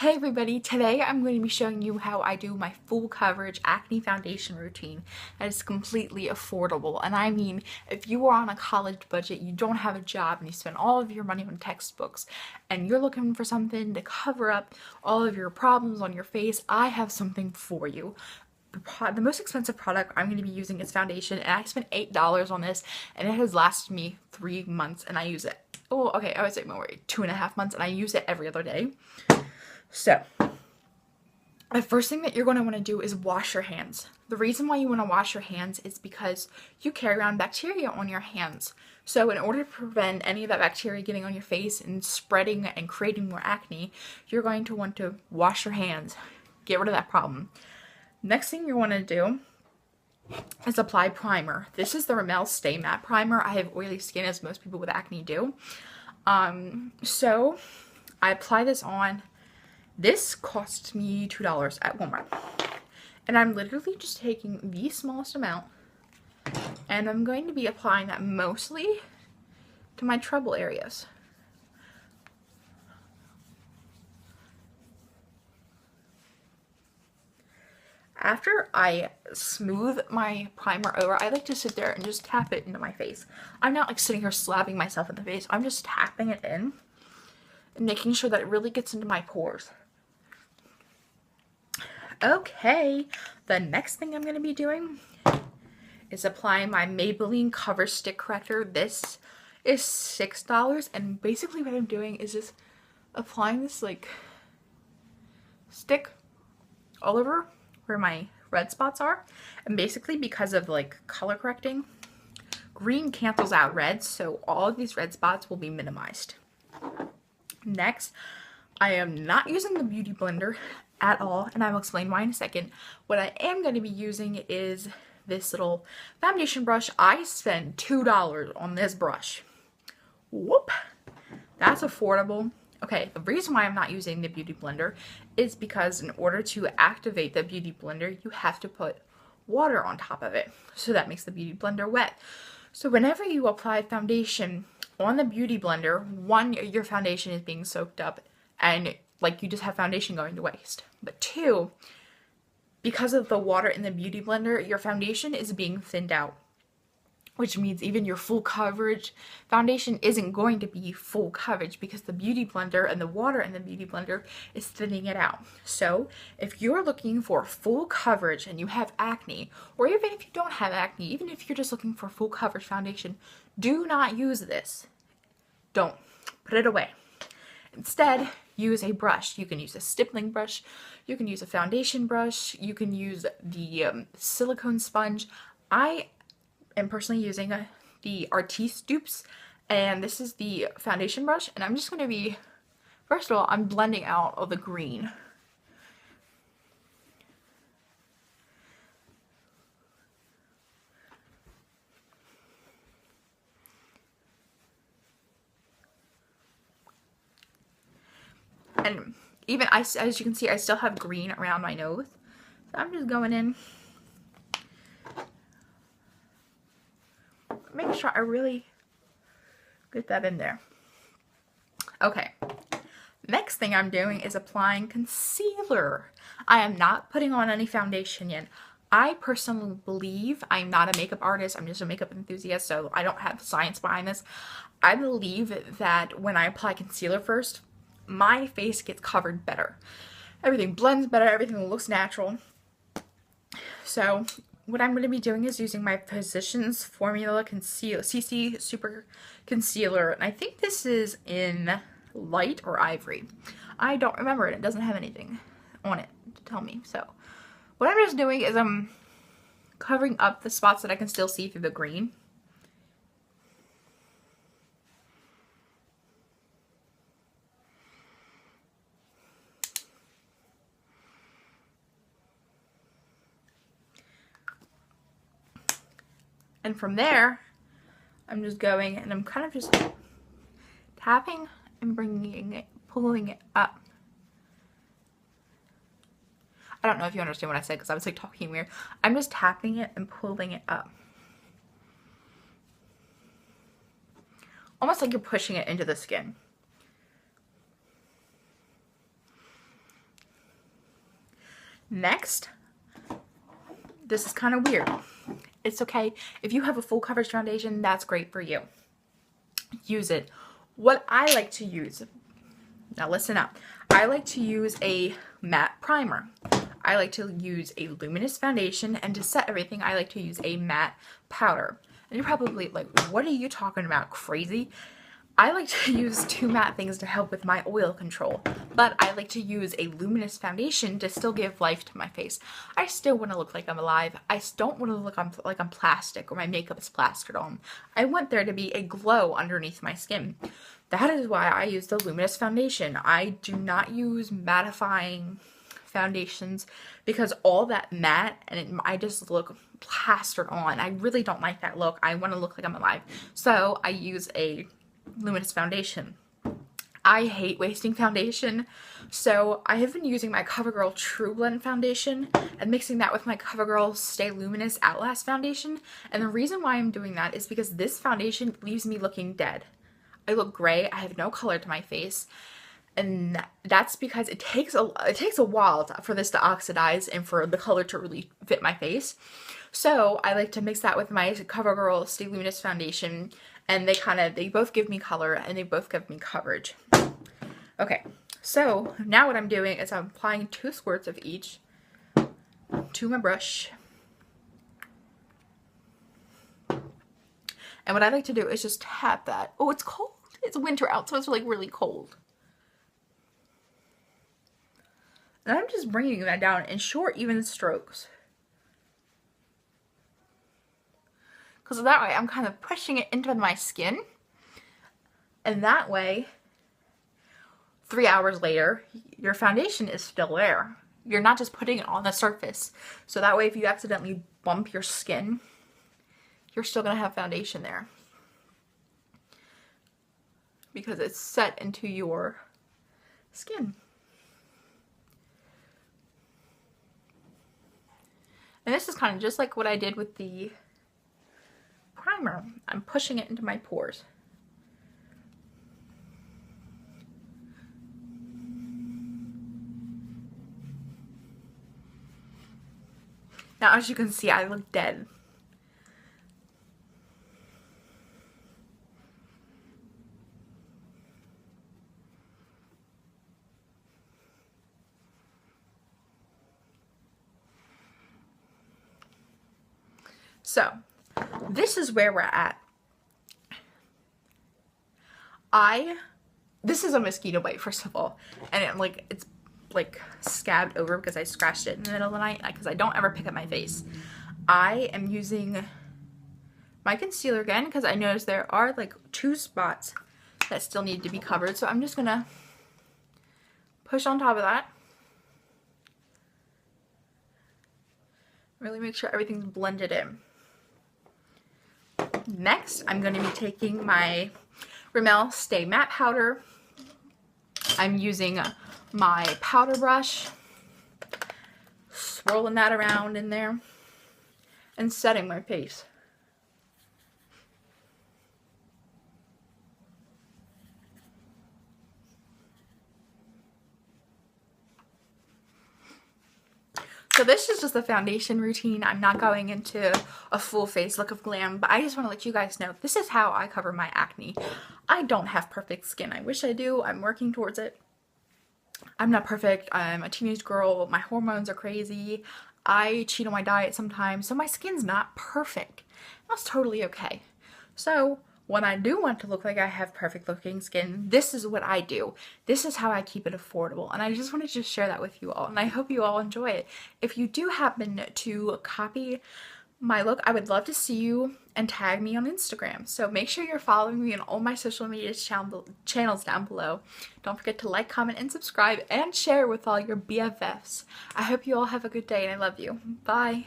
Hey everybody, today I'm going to be showing you how I do my full coverage acne foundation routine that is completely affordable. And I mean, if you are on a college budget, you don't have a job, and you spend all of your money on textbooks, and you're looking for something to cover up all of your problems on your face, I have something for you. The most expensive product I'm going to be using is foundation, and I spent $8 on this, and it has lasted me 3 months, and I use it. Oh, okay, I would say more, 2.5 months, and I use it every other day. So, the first thing that you're going to want to do is wash your hands. The reason why you want to wash your hands is because you carry around bacteria on your hands. So in order to prevent any of that bacteria getting on your face and spreading and creating more acne, you're going to want to wash your hands. Get rid of that problem. Next thing you want to do is apply primer. This is the Rimmel Stay Matte Primer. I have oily skin, as most people with acne do. So I apply this on. This cost me $2 at Walmart. And I'm literally just taking the smallest amount, and I'm going to be applying that mostly to my trouble areas. After I smooth my primer over, I like to sit there and just tap it into my face. I'm not like sitting here slapping myself in the face. I'm just tapping it in and making sure that it really gets into my pores. Okay, the next thing I'm going to be doing is applying my Maybelline Cover Stick Corrector. This is $6, and basically what I'm doing is just applying this like stick all over where my red spots are. And basically, because of like color correcting, green cancels out red, so all of these red spots will be minimized. Next, I am not using the Beauty Blender at all, and I will explain why in a second. What I am going to be using is this little foundation brush. I spent $2 on this brush. Whoop! That's affordable. Okay, the reason why I'm not using the Beauty Blender is because in order to activate the Beauty Blender, you have to put water on top of it. So that makes the Beauty Blender wet. So whenever you apply foundation on the Beauty Blender, one, your foundation is being soaked up, and like you just have foundation going to waste. But two, because of the water in the Beauty Blender, your foundation is being thinned out, which means even your full coverage foundation isn't going to be full coverage because the Beauty Blender and the water in the Beauty Blender is thinning it out. So if you're looking for full coverage and you have acne, or even if you don't have acne, even if you're just looking for full coverage foundation, do not use this. Don't. Put it away. Instead, use a brush. You can use a stippling brush, you can use a foundation brush, you can use the silicone sponge. I am personally using the Artiste dupes, and this is the foundation brush, and I'm just going to be, first of all, I'm blending out all the green. And even, as you can see, I still have green around my nose. So I'm just going in, make sure I really get that in there. Okay. Next thing I'm doing is applying concealer. I am not putting on any foundation yet. I personally believe, I'm not a makeup artist, I'm just a makeup enthusiast, so I don't have science behind this. I believe that when I apply concealer first, my face gets covered better. Everything blends better, everything looks natural. So what I'm going to be doing is using my Physicians Formula CC Super Concealer, and I think this is in light or ivory. I don't remember it. It doesn't have anything on it to tell me. So what I'm just doing is I'm covering up the spots that I can still see through the green. And from there, I'm just going and I'm kind of just tapping and bringing it, pulling it up. I don't know if you understand what I said because I was like talking weird. I'm just tapping it and pulling it up. Almost like you're pushing it into the skin. Next, this is kind of weird. It's okay. If you have a full coverage foundation, that's great for you. Use it. What I like to use, now listen up, I like to use a matte primer. I like to use a luminous foundation, and to set everything, I like to use a matte powder. And you're probably like, what are you talking about, crazy? I like to use two matte things to help with my oil control, but I like to use a luminous foundation to still give life to my face. I still want to look like I'm alive. I don't want to look like I'm plastic or my makeup is plastered on. I want there to be a glow underneath my skin. That is why I use the luminous foundation. I do not use mattifying foundations because all that matte and I just look plastered on. I really don't like that look. I want to look like I'm alive. So I use a luminous foundation. I hate wasting foundation, so I have been using my CoverGirl True Blend foundation and mixing that with my CoverGirl Stay Luminous Outlast foundation. And the reason why I'm doing that is because this foundation leaves me looking dead. I look gray. I have no color to my face, and that's because it takes a while for this to oxidize and for the color to really fit my face. So I like to mix that with my CoverGirl Stay Luminous foundation, and they both give me color and they both give me coverage. Okay, so now what I'm doing is I'm applying 2 squirts of each to my brush. And what I like to do is just tap that. Oh, it's cold. It's winter out, so it's like really cold. And I'm just bringing that down in short, even strokes. Because that way I'm kind of pushing it into my skin. And that way, 3 hours later, your foundation is still there. You're not just putting it on the surface. So that way if you accidentally bump your skin, you're still going to have foundation there. Because it's set into your skin. And this is kind of just like what I did with the primer. I'm pushing it into my pores. Now, as you can see, I look dead. So, this is where we're at. This is a mosquito bite, first of all, and it's like scabbed over because I scratched it in the middle of the night because I don't ever pick up my face. I am using my concealer again because I noticed there are like 2 spots that still need to be covered, so I'm just gonna push on top of that. Really make sure everything's blended in. Next, I'm going to be taking my Rimmel Stay Matte Powder. I'm using my powder brush, swirling that around in there, and setting my face. So this is just a foundation routine. I'm not going into a full face look of glam, but I just want to let you guys know this is how I cover my acne. I don't have perfect skin. I wish I do. I'm working towards it. I'm not perfect. I'm a teenage girl. My hormones are crazy. I cheat on my diet sometimes, so my skin's not perfect. That's totally okay. So when I do want to look like I have perfect looking skin, this is what I do. This is how I keep it affordable. And I just wanted to share that with you all. And I hope you all enjoy it. If you do happen to copy my look, I would love to see you and tag me on Instagram. So make sure you're following me on all my social media channels down below. Don't forget to like, comment, and subscribe, and share with all your BFFs. I hope you all have a good day, and I love you. Bye.